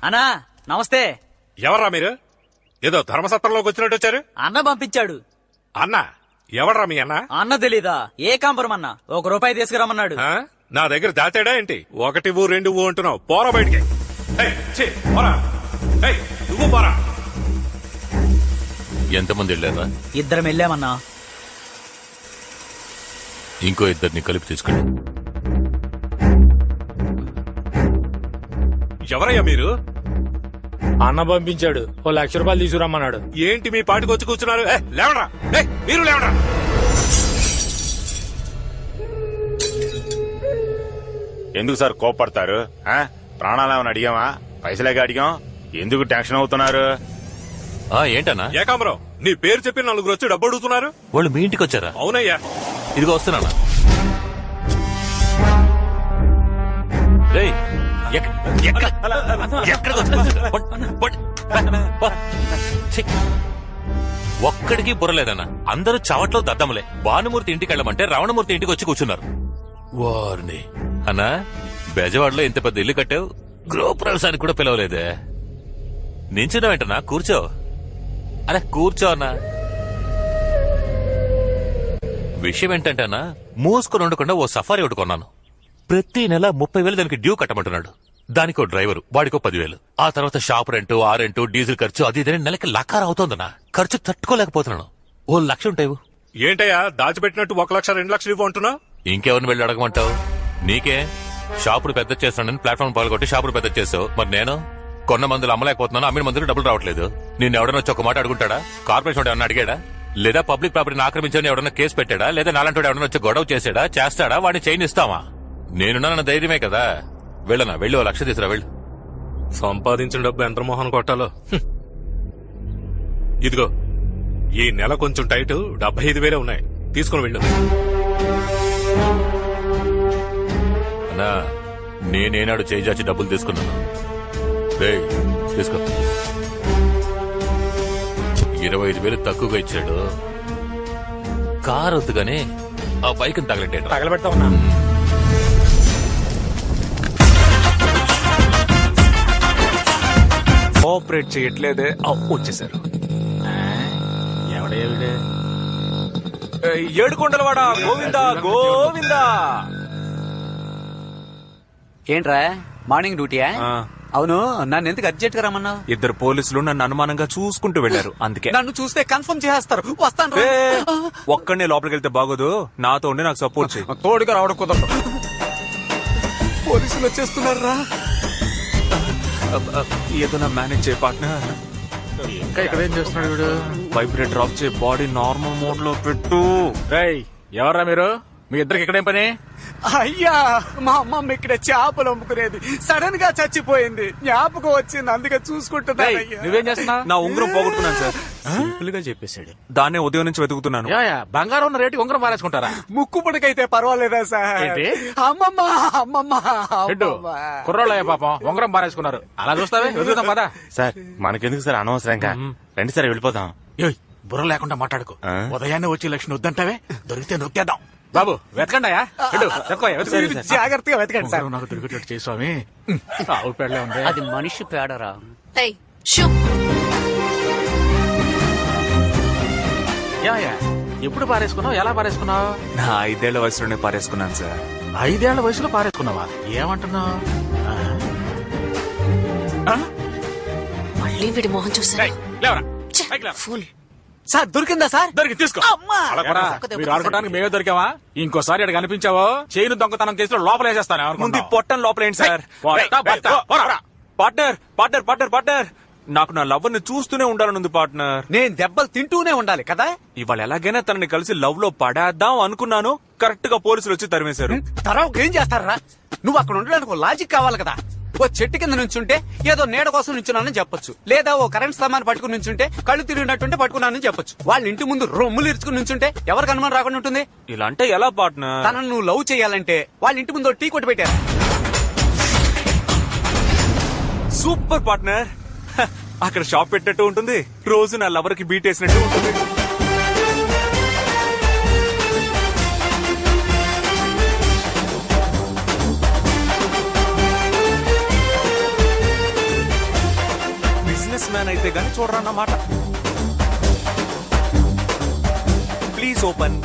అన్నా నమస్తే. ఎవర్రా మీరు? ఏదో ధర్మసత్రంలోకి వచ్చినట్టు వచ్చారు. అన్న పంపించాడు. అన్న ఎవడ్రా మీ అన్న? అన్న తెలీదా? ఏ కాంపురం అన్న? ₹1 తీసుకురమ్మన్నాడు. నా దగ్గర దాచాడా ఏంటి? 1 ఊ 2 ఊ అంటున్నావు. పోరా బయటికి. నువ్వు పోరా. ఎంతమంది వెళ్ళారా? 2 వెళ్ళామన్నా. ఇంకో 2 కలిపి తీసుకెళ్ళి. ఎవరయ్యా మీరు? అన్న పంపించాడు. ₹1,00,000 తీసుకురమ్మన్నాడు. ఏంటి మీ పాటికి వచ్చి కూర్చున్నారు? లేవరా, మీరు లేవరా. ఎందుకు సార్ కోపడతారు? ప్రాణాలేమని అడిగామా? పైసలేగా అడిగాం. ఎందుకు టెన్షన్ అవుతున్నారు? ఏంటన్నా? ఏకాంబరం, నీ పేరు చెప్పి 4 వచ్చి డబ్బు అడుగుతున్నారు. వాళ్ళు మీ ఇంటికి వచ్చారా? అవునయ్యా. ఇదిగో వస్తున్నానా. ఒక్కడికి బుర్రలేదన్నా. అందరూ చవట్లో దద్దములే. భానుమూర్తి ఇంటికి వెళ్ళమంటే రావణమూర్తి ఇంటికి వచ్చి కూర్చున్నారు. వారిని అన్నా, బెజవాడలో ఇంత పెద్ద ఇల్లు కట్టావు, గృహప్రవేశానికి కూడా పిలవలేదే. నించున్నా వెంటనా? కూర్చో. అరే కూర్చో అన్నా. విషయం ఏంటంటే అన్నా, మూసుకొని ఉండకుండా ఓ సఫారీ ఒకటి కొన్నాను. ప్రతి నెల 30,000 దానికి డ్యూ కట్టమంటున్నాడు. దానికో డ్రైవరు, వాడికో 10,000. ఆ తర్వాత షాప్ రెంటు, ఆ రెంటు, డీజిల్ ఖర్చు, అది ఇదే నెలకి లకార అవుతోందన్నా. ఖర్చు తట్టుకోలేకపోతున్నాను. ₹1,00,000 ఉంటాయి. ఏంటయ్యా దాచిపెట్టినట్టు 1,00,000 2 లక్షలు ఇవ్వు అంటున్నావు? ఇంకెవరిని వెళ్ళి అడగమంటావు? నీకే షాపులు పెద్ద చేస్తానని ప్లాట్ఫామ్ పాల్గొట్టి షాపులు పెద్ద చేసావు. మరి నేను కొన్న మందులు అమ్మలేకపోతున్నాను, అమ్మిన మందులు డబ్బులు రావట్లేదు. నేను ఎవడన్నా వచ్చి ఒక మాట అడుగుంటాడా? కార్పొరేషన్ ఎవడన్నా అడిగాడా? లేదా పబ్లిక్ ప్రాపర్టీని ఆక్రమించని ఎవడన్నా కేసు పెట్టాడా? లేదా నాలంటి ఎవడన్నా వచ్చి గొడవ చేస్తాడా? వాడిని చైన్ ఇస్తావా? నేనున్న ధైర్యమే కదా. వెళ్ళనా? వెళ్ళి ₹1,00,000 తీసురా. వెళ్ళు. సంపాదించిన డబ్బు ఎంత మోహన్ కొట్టాలో. ఇదిగో ఈ నెల కొంచెం టైట్, 75,000 ఉన్నాయి. తీసుకుని వెళ్ళు. అన్నా, నేనేనాడు చేయి చాచి డబ్బులు తీసుకున్నాను. తీసుకో. 25,000 తక్కువగా ఇచ్చాడు. కారు వద్దుగానే ఆ బైక్ తగలబెడతా ఉన్నా. కోఆపరేట్ చేయట్లేదే. వచ్చేసారు. ఎవడే? ఏడుకొండలవాడ గోవిందా గోవిందా. ఏంట్రా మార్నింగ్ డ్యూటీయా? అవును, నన్ను ఎందుకు అర్జెంట్ గా రమ్మన్నావు? 2 పోలీసులు నన్ను అనుమానంగా చూసుకుంటూ వెళ్లారు. అందుకే నన్ను చూస్తే కన్ఫర్మ్ చేస్తారు. వస్తాను. ఒక్కడనే లోపలికి వెళ్తే బాగోదు. నాతో ఉండి నాకు సపోర్ట్ చేయి. తోడుగా రావడం కుదరదు. పోలీసులు వచ్చేస్తున్నారా? ఏదైనా మేనేజ్ చేయ పార్ట్నర్. ఇంకా ఇక్కడ ఏం చేస్తున్నాడు వీడు? వైబ్రేటర్ ఆఫ్ చేయి, బాడీ నార్మల్ మోడ్ లో పెట్టు. రేయ్, ఎవర్రా మీరు? మీ ఇద్దరికి ఇక్కడేం పని? అయ్యా, మా అమ్మమ్మ ఇక్కడ చేపలు అమ్ముకునేది, సడన్ గా చచ్చిపోయింది. జ్ఞాపకం వచ్చింది, అందుకే చూసుకుంటున్నా. నువ్వేం చేస్తున్నా? నా ఉంగరం పోగొట్టుకున్నాను సార్. సింపుల్ గా చెప్పేశాడు. దాన్నే ఉదయం నుంచి వెతుకుతున్నాను. బంగారం ఉన్న రేటు ఉంగరం పారేసుకుంటారా? ముక్కు పుడకైతే పర్వాలేదా సార్? అమ్మమ్మ అమ్మమ్మ కుర్రోళ్ళయ్య పాపం ఉంగరం పారేసుకున్నారు. అలా చూస్తావే, వెతుకుతాం పదా. సార్ మనకెందుకు సార్ అనవసరంగా? రండి సార్ వెళ్ళిపోతాం. బుర్ర లేకుండా మాట్లాడుకో. ఉదయాన్నే వచ్చి లక్ష్మి వద్దంటావే, దొరికితే నొక్కేద్దాం. బాబు వెతకండియా. జాగ్రత్తగా వెతకండి సార్. నాకు దొరికేటట్టు చేయి స్వామి. ఆవు పేడలే ఉంది. అది మనిషి పేడరా? ఎప్పుడు పారేసుకున్నావు? ఎలా పారేసుకున్నావు? నా 5 ఏళ్ల వయసులోనే పారేసుకున్నాను సార్. 5 ఏళ్ల వయసులో పారేసుకున్నావా? ఏమంటున్నావు? మళ్ళీ వీడి మొహం చూసా. సార్ దొరికిందా సార్? దొరికి తీసుకో. మీరు ఆడుకోవడానికి మేమే దొరికావా? ఇంకోసారి ఇక్కడ కనిపించావో చైన్ దొంగతనం కేసులో లోపలేసేస్తాను. ముందు పొట్టం లోపలేండి sir. Partner partner partner partner, నాకు నా లవ్ ని చూస్తూనే ఉండాలనుంది పార్ట్నర్. నేను దెబ్బలు తింటూనే ఉండాలి కదా. ఇవాళ ఎలాగైనా తనని కలిసి లవ్ లో పడేద్దాం అనుకున్నాను. కరెక్ట్ గా పోలీసులు వచ్చి తరిమేశారు. తర్వాత ఏం చేస్తారా? నువ్వు అక్కడ ఉండడానికి లాజిక్ కావాలి కదా. ఓ చెట్టు కింద నుంచుంటే ఏదో నీడ కోసం నుంచున్నానని చెప్పొచ్చు. లేదా ఓ కరెంట్ స్తంభాన్ని పట్టుకుని నుంచుంటే కళ్ళు తిరిగినట్టుంటే పట్టుకున్నానని చెప్పొచ్చు. వాళ్ళ ఇంటి ముందు రొమ్ములు ఇరుచుకుని నుంచుంటే ఎవరికి అనుమానం రాకుండా ఉంటుంది? ఇలా అంటే ఎలా పార్ట్నర్? తనను నువ్వు లవ్ చేయాలంటే వాళ్ళ ఇంటి ముందు టీ కొట్టి పెట్టారు. Super partner. అక్కడ షాప్ పెట్టినట్టు ఉంటుంది, రోజు నా లవర్ కి బీట్ వేసినట్టు ఉంటుంది. మ్యాన్ అయితే గానీ చూడరా అన్నమాట. Please open.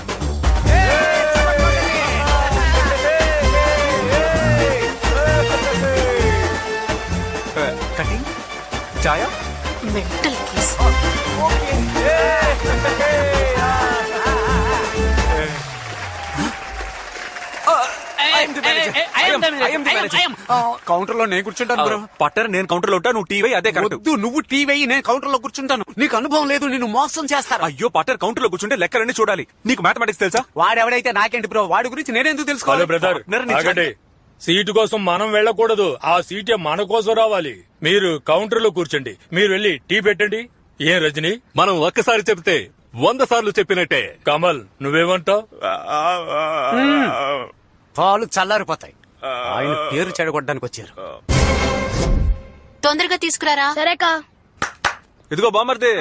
కటింగ్ చాయా మెంటల్ కేస్. కౌంటర్ లో నేను కూర్చుంటాను బ్రో. పట్టర్ నేను కౌంటర్ లో ఉంటా, నువ్వు టీవీ అదే కరెక్ట్. వద్దు, నువ్వు టీవీ నేను కౌంటర్ లో కూర్చుంటాను. నీకు అనుభవం లేదు, నిన్ను మోసం చేస్తారు. అయ్యో పట్టర్ కౌంటర్ లో కూర్చుంటే లెక్కలన్నీ చూడాలి. నీకు మ్యాథమెటిక్స్ తెలుసా? వాడెవడైతే నాకేంటి బ్రో, వాడి గురించి నేనెందుకు తెలుసుకోవాలి? బ్రదర్ సీటు కోసం మనం వెళ్ళకూడదు, ఆ సీటే మన కోసం రావాలి. మీరు కౌంటర్ లో కూర్చోండి, మీరు వెళ్ళి టీ పెట్టండి. ఏం రజని, మనం ఒక్కసారి చెప్తే 100 సార్లు చెప్పినట్టే. కమల్ నువ్వేమంటావు? పాలు చల్లారిపోతాయి. ఆయన పేరు చెడగొట్టడానికి వచ్చారు. తొందరగా తీసుకురారా. సరేకా. ఇదిగో బామర్ది,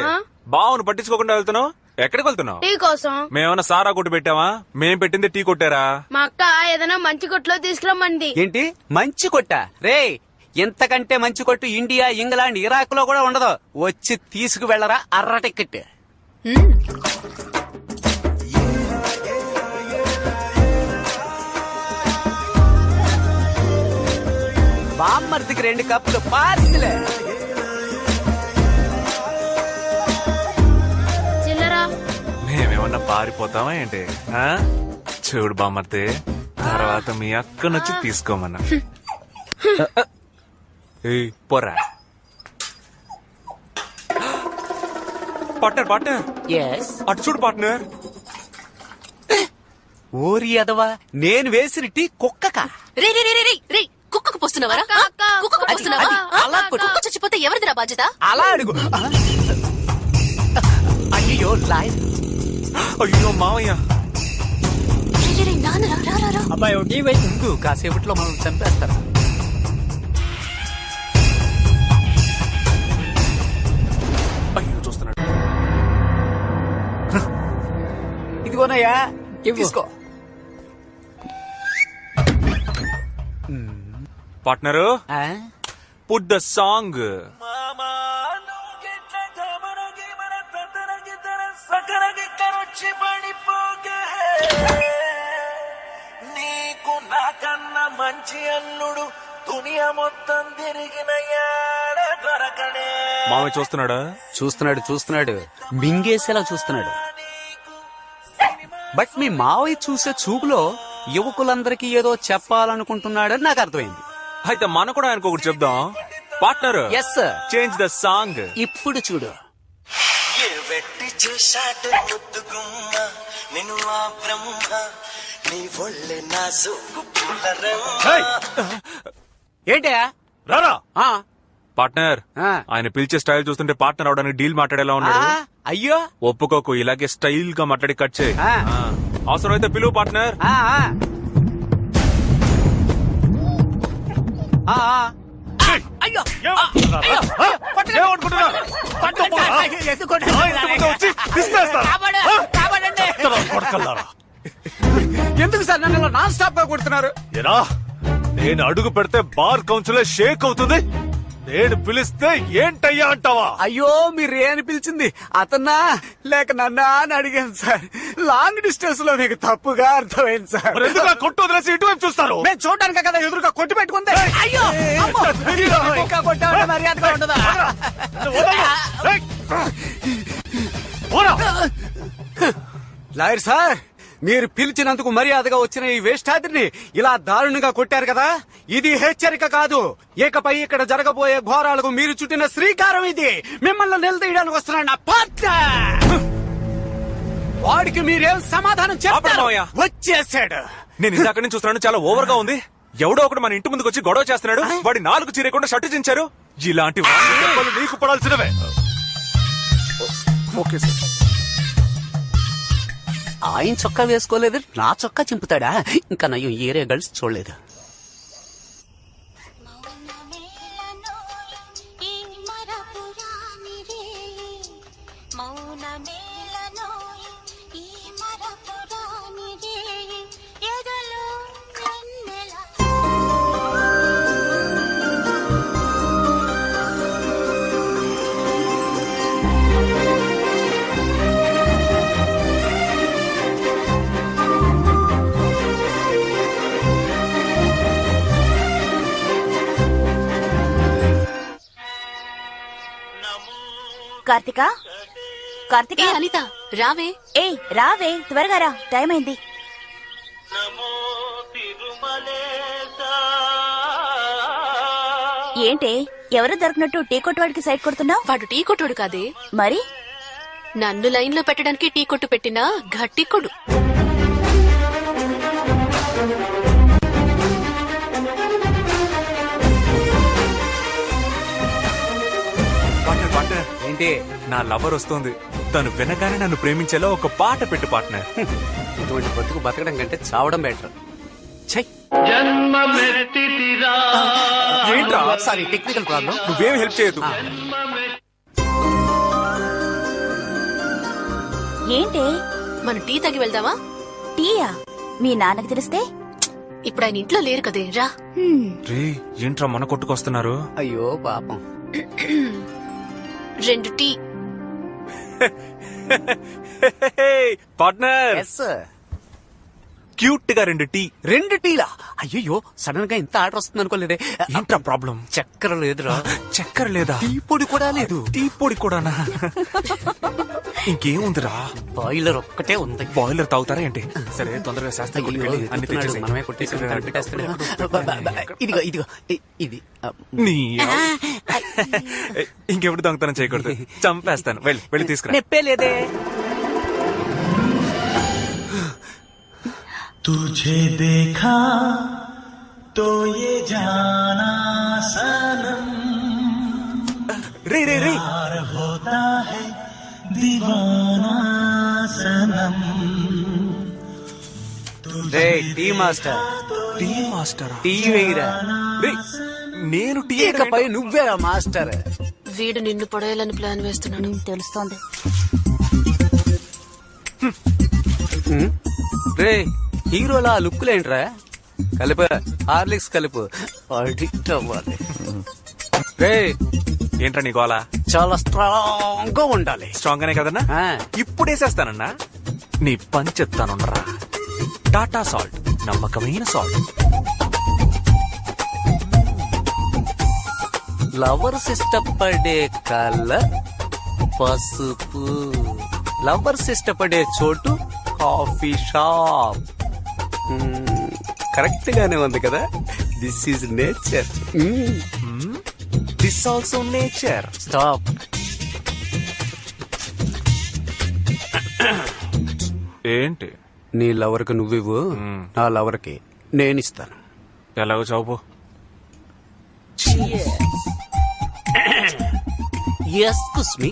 బావును పట్టించుకోకుండా వెళ్తున్నావు. ఎక్కడికి వెళ్తున్నావు? టీ కోసం. మేమన్నా సారా కొట్టు పెట్టావా? మేం పెట్టింది టీ కొట్టారా? మా అక్క ఏదైనా మంచి కొట్లో తీసుకురమ్మంది. ఏంటి మంచి కొట్ట? రే, ఎంతకంటే మంచి కొట్టు ఇండియా, ఇంగ్లాండ్, ఇరాక్ లో కూడా ఉండదు. వచ్చి తీసుకు వెళ్ళరా అర్ర టికెట్. బామ్మర్దికి 2 కప్పులు పార్సిలే. చిల్లరా. మేమేమన్నా పారిపోతావా ఏంటి? ఆ? చూడు బామర్ది, తర్వాత మీ అక్క నచ్చి తీసుకోమన్నా. ఏయ్, పోరా. పార్ట్నర్ పార్ట్నర్, అటు చూడు పార్ట్నర్. ఓరి అదవా, నేను వేసిన టీ కుక్కక. రే రే రే రే రే, కుక్కకు పోస్తున్నావరా? కుక్కకు పోస్తున్నావా? అలా కొట్టు. కుక్క చచ్చిపోతే ఎవరిదిరా బాధ్యత? అలా అడుగు. అయ్యో లాయర్. అయ్యో మావయ్య. రే, రే, రే, నాన్న రా రా రా. అబ్బాయి టీ ముందు కాసేపట్లో మనం చంపేస్తారు. అయ్యో చూస్తున్నాడు. ఇదిగోనయ్యా, తీసుకో. Partner, put the song. నీకు నాకన్నా మంచి అల్లుడు దునియా మొత్తం తిరిగిన దొరకడే. మామయ్య చూస్తున్నాడా? చూస్తున్నాడు మింగేసేలా చూస్తున్నాడు. బట్ మీ మావయ్య చూసే చూపులో యువకులందరికీ ఏదో చెప్పాలనుకుంటున్నాడని నాకు అర్థమైంది. అయితే మనం కూడా ఆయనకు ఒకటి చెప్దాం. Partner, yes sir, change the song. ఇప్పుడు చూడు. ఏ వెట్టి చేశాడు ముద్దుగుమ్మ నిన్ను ఆ బ్రహ్మ, నీ ఒళ్ళే నా సోకు ఏంటయా రారా. పార్ట్నర్, ఆ. ఆయన పిలిచే స్టైల్ చూస్తుంటే పార్ట్నర్ అవడానికి డీల్ మాట్లాడేలా ఉన్నాడు. అయ్యో ఒప్పుకోకు, ఇలాగే స్టైల్ గా మాట్లాడి కట్ చేయి. ఆ. అవసరం అయితే పిలువు పార్ట్నర్. అయ్యో ఎందుకు సార్ నన్ను నాన్ స్టాప్ గా కొడుతున్నారు? నేను అడుగు పెడితే బార్ కౌన్సిల్ షేక్ అవుతుంది, నేను పిలిస్తే ఏంటయ్యా అంటావా? అయ్యో మీరు అని పిలిచింది అతన్నా లేక నన్నా అని అడిగాను సార్. లాంగ్ డిస్టెన్స్ లో మీకు తప్పుగా అర్థమైంది సార్. కొట్టు వదిలేసి ఇటువైపు చూస్తారు. మేము చూడడానికి కదా ఎదురుగా కొట్టి పెట్టుకుంది. అయ్యో అమ్మో, అయ్యో, ఇంకా కొట్టామంటే మర్యాదగా ఉండదా? లాయర్ సార్, మీరు పిలిచినందుకు మర్యాదగా వచ్చిన ఈ వేష్టాద్రిని ఇలా దారుణంగా కొట్టారు కదా, ఇది హెచ్చరిక కాదు. ఇకపై ఇక్కడ జరగబోయే ఘోరాలకు మీరు చుట్టిన శ్రీకారం ఇది. మిమ్మల్ని నిలదీయడానికి వస్తున్నాడు నా పార్ట్నర్. వాడికి మీరేం సమాధానం చెప్పారు? వచ్చేసాడు. నేను ఇందాక నుంచి చూస్తున్నాను, చాలా ఓవర్ గా ఉంది. ఎవడో ఒకటి మన ఇంటి ముందుకు వచ్చి గొడవ చేస్తున్నాడు. వాడి 4 చీరకుండా షర్టు చించారు. ఇలాంటి నీకు పడాల్సినవే. Okay sir. ఆయన చొక్కా వేసుకోలేదు, నా చొక్కా చింపుతాడా? ఇంకా నయ్యం ఏరియా గర్ల్స్ చూడలేదు. కార్తిక కార్తిక ఏ అనిత రావే. ఏయ్ రావే, త్వరగా రా, టైం అయింది. ఏంటే ఎవరు దొరికినట్టు టీ కొట్టువాడికి సైడ్ కొడుతున్నావు? వాడు టీ కొట్టుడు కాదే, మరి నన్ను లైన్ లో పెట్టడానికి టీ కొట్టు పెట్టినా గట్టి కొడు. పార్ట్నర్ పార్ట్నర్ ఏంటి? నా లవర్ వస్తుంది. తను వినగానే నన్ను ప్రేమించేలా ఒక పాట పెట్టు పార్ట్నర్. ఇటువంటి బతుకు బతకడం కంటే చావడం బెటర్. ఏంట్రా? Sorry, technical problem. నువ్వేం హెల్ప్ చేయదు. ఏంటే మనం టీ తాగి వెళ్దామా? టీయా? మీ నాన్నకి తెలిస్తే? ఇప్పుడు ఆయన ఇంట్లో లేరు కదే, రా. రే ఏంట్రా మన కొట్టుకొస్తున్నారు? అయ్యో పాపం. 2 టీ. పార్ట్నర్ క్యూట్ గా 2 టీ. 2 టీలా? అయ్యో సడన్ గా ఇంత ఆర్డర్ వస్తుంది అనుకోలేదే. ఏంట్రా ప్రాబ్లం? చక్కెర లేదురా. చక్కెర లేదా? టీ పొడి కూడా లేదు. టీ పొడి కూడానా? ఇంకేముందిరా? బాయిలర్ ఒక్కటే ఉంది. బాయిలర్ తాగుతారా ఏంటి? సరే తొందరగా శాస్త్రం అయ్యో, కొట్టుకెళ్ళి అన్ని ఎత్తుతున్నాడు. తెచ్చేసేయ్. మనమే కొట్టేసి పెట్టేస్తున్నాడు. ఇదిగో ఇదిగో ఇది నీ ఇంకెప్పుడు దొంగతనం చేయకూడదు, చంపేస్తాను. వెళ్ళి తీసుకురా. నెప్పే లేదే. तुझे देखा तो ये जाना सनम రే రే రే प्यार होता है दीवाना सनम రే tea master, tea master. Tea వేయరా. నేను టీ ఇకపై నువ్వే మాస్టర్. వీడు నిన్ను పడేయాలని ప్లాన్ వేస్తున్నాడు. తెలుస్తోంది. రే హీరోలా లుక్కులేంట్రా? కలుపు, హార్లిక్స్ కలుపు. అడిక్ట్ అవ్వాలి. రే ఏంట్రా నీ గోలా? చాలా స్ట్రాంగ్ గా ఉండాలి. స్ట్రాంగ్ గానే కదన్నా? ఇప్పుడు వేసేస్తానన్నా. నీ పంచెత్తానున్నరా. టాటా సాల్ట్, నమ్మకమైన సాల్ట్. లవర్స్ ఇష్టపడే కలర్ పసుపు. లవర్స్ ఇష్టపడే చోటు కాఫీ షాప్. కరెక్ట్ గానే ఉంది కదా. This is nature. This also nature. Stop. ఏంటి? నీ లవర్ కి నువ్వివ్వు, నా లవర్ కి నేనిస్తాను. ఎలాగో చౌపు. Excuse me,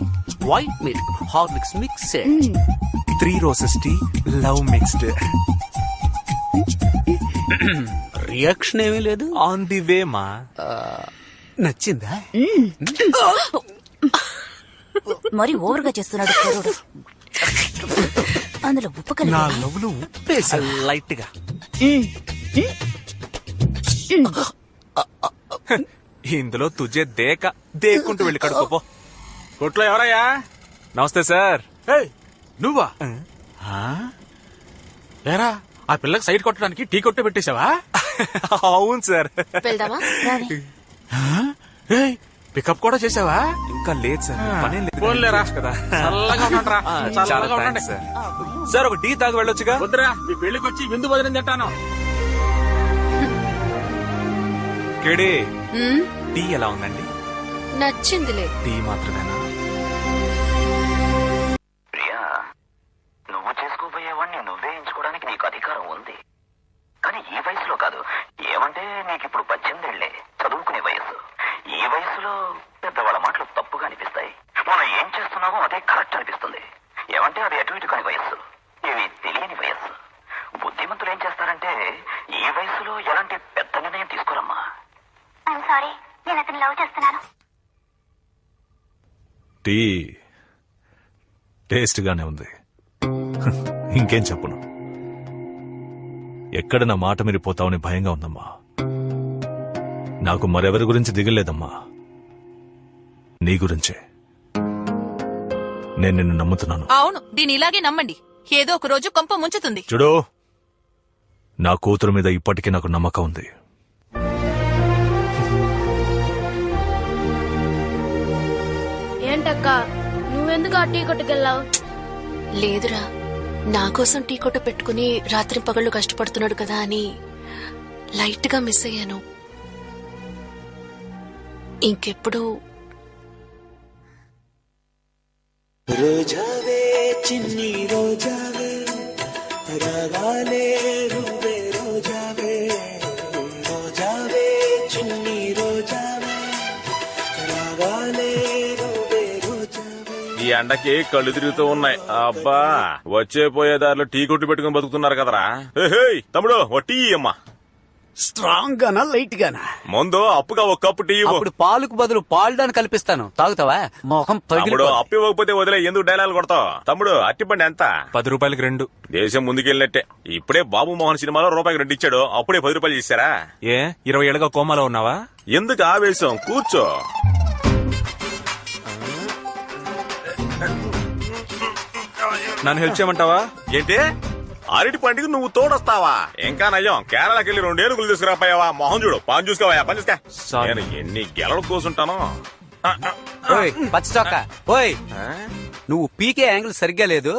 white milk Horlicks mixed. 3 roses tea, love mixed. Reaction ఏమీ లేదు. ఆన్ ది వే మా. నచ్చిందా? మరి ఓవర్గా చేస్తున్నాడు కుర్రోడు. అందులో ఉప్పు నా కలిపి లవ్లు ఉప్పేసా లైట్ గా. ఇందులో తుజే దేక్కుంటూ వెళ్ళి కడుకోపో. కొట్లో ఎవరయ్యా? నమస్తే సార్. నువ్వా? ఏరా, ఆ పిల్లకి సైడ్ కొట్టడానికి టీ కొట్టే పెట్టేశావా? అవును సార్. వెళ్దామా? పికప్ కూడా చేసావా? ఇంకా లేదు సార్, పనే లేదు. పోన్లేరా. కదా. చల్లగా ఉండండిరా. చాలా చల్లగా ఉండండి. Thanks sir. సార్ ఒక టీ తాగి వెళ్ళొచ్చుగా? వద్దురా, మీ పెళ్లికి వచ్చి విందు భోజనం తింటాను. కేడి టీ ఎలా ఉందండి? నచ్చిందిలే. టీ మాత్రమేనా? ప్రియా, నువ్వు చేసుకోబోయేవాడిని నువ్వే ఎంచుకోవడానికి నీకు అధికారం ఉంది. కానీ ఈ వయసులో కాదు. ఏమంటే నీకిప్పుడు 18 ఏళ్లే, చదువుకునే వయసు. ఈ వయసులో పెద్దవాళ్ళ మాటలు తప్పుగా అనిపిస్తాయి. మనం ఏం చేస్తున్నామో అదే కరెక్ట్ అనిపిస్తుంది. ఏమంటే అది అటు ఇటు కాని వయస్సు, ఇవి తెలియని వయస్సు. బుద్ధిమంతులు ఏం చేస్తారంటే ఈ వయసులో ఎలాంటి పెద్ద నిర్ణయం తీసుకోరమ్మా. సారీ, నేను అతను లవ్ చేస్తున్నాను. టీ టేస్ట్ గానే ఉంది. ఇంకేం చెప్పను. ఎక్కడ నా మాట మీరిపోతావని భయంగా ఉందమ్మా. నాకు మరెవరి గురించి దిగలేదమ్మా, నీ గురించే. నేను నిన్ను నమ్ముతున్నాను. అవును, దీని ఇలాగే నమ్మండి. ఏదో ఒక రోజు కొంప ముంచుతుంది. చూడు, నా కూతురు మీద ఇప్పటికీ నాకు నమ్మకం ఉంది. ఏంటక్క నువ్వెందుకు ఆ టీ కొట్టుకెళ్ళావు? లేదురా, నా కోసం టీ కొట్ట పెట్టుకుని రాత్రి పగళ్ళు కష్టపడుతున్నాడు కదా అని లైట్ గా మిస్ అయ్యాను. ఇంకెప్పుడు రోజావే చిన్ని రోజావే రాగాలే రువే రోజావే రోజావే చిన్ని రోజావే రాగాలే రువే రోజావే. ఈ ఎండకి కళ్ళు తిరుగుతూ ఉన్నాయి. అబ్బా వచ్చే పోయే దారిలో టీ కొట్టు పెట్టుకుని బతుకుతున్నారు కదరా. ఏయ్ తమ్ముడు ఓ టీ అమ్మా. స్ట్రాంగ్ గానా లైట్ గానా? ముందు అప్పుగా ఒక కప్పు టీ ఇవ్వు. అప్పుడు పాలకు బదులు పాలు కల్పిస్తాను, తాగుతావా? మొహం తమ్ముడు అప్పు ఇవ్వకపోతే వదిలే, ఎందుకు డైలాగ్ కొడతావు? తమ్ముడు అట్టిపండి ఎంత? 10 రూపాయలకి 2. దేశం ముందుకెళ్ళినట్టే. ఇప్పుడే బాబు మోహన్ సినిమాలో రూపాయికి 2 ఇచ్చాడు, అప్పుడే 10 రూపాయలు ఇస్తారా? ఏ 20 ఏళ్ళగా కోమాలో ఉన్నావా? ఎందుకు ఆవేశం, కూర్చో. నన్ను హెల్ప్ చేయమంటావా? ఏంటి అరటి పండుగ నువ్వు తోడొస్తావా? ఇంకా నయ్యం కేరళకి వెళ్ళి 2 ఏనుగులు తీసుకురాపోయావా? మొహం చూడు, పని చూసుకోవా, పని చూసుకో. నేను ఎన్ని గెలలు కూర్చుంటాను. పచ్చ చొక్క ఓయ్, నువ్వు పీకే యాంగిల్ సరిగ్గా లేదు.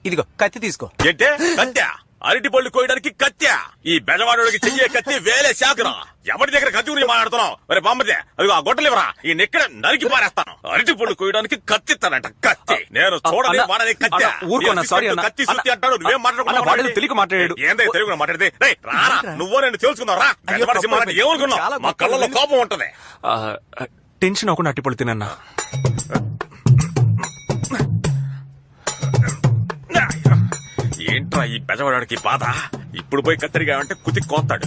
ఇదిగో కత్తి తీసుకో. ఏంటే కత్త్యా? అరటి పళ్ళు కోయడానికి కత్త్యా? ఈ బెజవాడోడికి చెయ్యే కత్తి వేలే శాఖరా. ఎవరి దగ్గర కత్తి గురించి మాట్లాడుతున్నావు? మరి బామ్మదే అదిగో ఆ గొట్టలేవరా, ఈ నెక్కడ నరికి పారేస్తాను. అరటి పళ్ళు కోయడానికి కత్తి ఇస్తానంట. కత్తి నేను చూడని వాడని కత్తి. ఊరుకోనా, సారీ అన్న. కత్తి సుత్తి అంటాడు, నువ్వేం మాట్లాడుతున్నావు? తెలియక మాట్లాడాడు. ఏందే తెలుగు మాట్లాడితే? రారా నువ్వో నేను తెలుసుకున్నావు రా. ఏమనుకున్నావు? మా కళ్ళలో కోపం ఉంటది. టెన్షన్ అవ్వకుండా అట్టిపళ్ళు తినన్నా. ఏంట్రా ఈ బెజవాడికి బాధ? ఇప్పుడు పోయి కత్తిరిగా అంటే కుతి కోస్తాడు.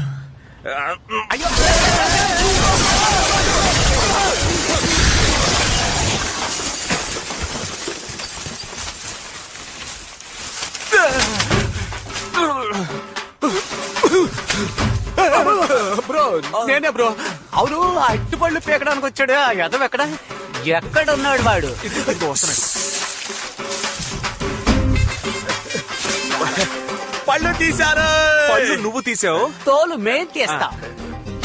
బ్రో నేనే బ్రో. అవును ఆ అట్టిపళ్ళు పీకడానికి వచ్చాడు ఆ యదవ ఎక్కడ ఎక్కడున్నాడు వాడు? పళ్ళు తీశారు. పళ్ళు నువ్వు తీసావు, తోలు మేం తీస్తా.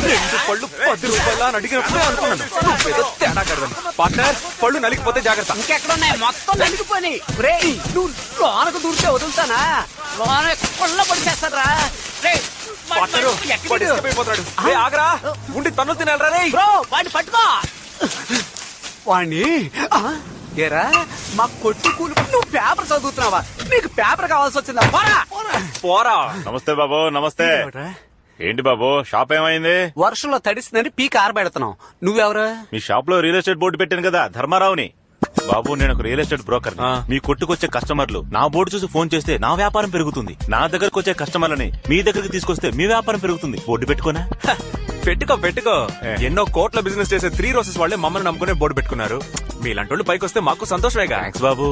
2 పళ్ళు 10 రూపాయలు అని అడిగినప్పుడే అనుకున్నాను నువ్వేదో తేడా కడదని. పార్ట్నర్ పళ్ళు నలిగిపోతే జాగ్రత్త. ఇంకెక్కడున్నాయి? మొత్తం నలిగిపోయి. రే నువ్వు లోనకు దూరితే వదులుతానా? లోన కొల్ల పడిచేస్తారా? ఆగరా ఉండి తన్ను తినాలరా రే. బ్రో వాడిని పట్టుకో. వాణ్ణి ఏరా మా కొట్టు కూలి. నువ్వు పేపర్ చదువుతున్నావా? నీకు పేపర్ కావాల్సి వచ్చిందా? పోరా పోరా. నమస్తే బాబు. నమస్తే. ఏంటి బాబు షాప్ ఏమైంది? వర్షంలో తడిసిందని పీక ఆరబెడుతున్నావు. నువ్వెవరు? మీ షాప్ లో రియల్ ఎస్టేట్ బోర్డు పెట్టాను కదా, ధర్మారావుని. బాబు నేను ఒక రియల్ ఎస్టేట్ బ్రోకర్. మీ కొట్టుకొచ్చే కస్టమర్లు నా బోర్డు చూసి ఫోన్ చేస్తే నా వ్యాపారం పెరుగుతుంది. నా దగ్గరకు వచ్చే కస్టమర్లని మీ దగ్గరికి తీసుకొస్తే మీ వ్యాపారం పెరుగుతుంది. బోర్డు పెట్టుకోనా? పెట్టుకో. ఎన్నో కోట్ల బిజినెస్ చేసే 3 రోజెస్ వాళ్ళే మమ్మల్ని నమ్ముకునే బోర్డు పెట్టుకున్నారు. మీలాంటి వాళ్ళు పైకి వస్తే మాకు సంతోషమేగా. థాంక్స్ బాబు.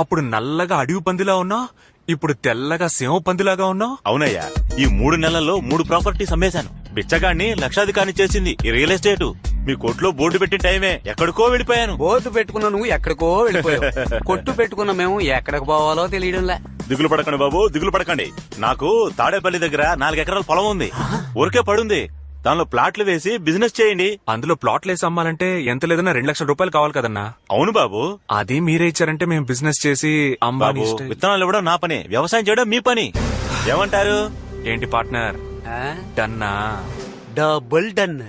అప్పుడు నల్లగా అడవి పందిలా ఉన్నావు, ఇప్పుడు తెల్లగా సింహ పందిలాగా ఉన్నావు. అవునయ్యా, ఈ 3 నెలల్లో 3 ప్రాపర్టీస్ అమ్మేశాను. బిచ్చగాడిని లక్షాధికారిని చేసింది ఈ రియల్ ఎస్టేట్. మీ కొట్లో బోర్డు పెట్టిన టైమే ఎక్కడికో వెళ్ళిపోయాను. బోర్డు పెట్టుకున్న నువ్వు ఎక్కడికో వెళ్ళిపోయావు. కొట్టు పెట్టుకున్న మేము ఎక్కడికి పోవాలో తెలియడంలే. దిగులు పడకండి బాబు, దిగులు పడకండి. నాకు తాడేపల్లి దగ్గర 4 ఎకరాల పొలం ఉంది. ఊరికే పడుంది. దానిలో ప్లాట్లు వేసి బిజినెస్ చేయండి. అందులో ప్లాట్లు వేసి అమ్మాలంటే ఎంత లేదన్నా 2 లక్షల రూపాయలు కావాలి కదన్నా. అవును బాబు. అది మీరే ఇచ్చారంటే మేము బిజినెస్ చేసి బాబు విత్తనాలు ఇవ్వడం నా పని, వ్యవసాయం చేయడం మీ పని. ఏమంటారు? ఏంటి పార్ట్నర్, డన్నా? Double done.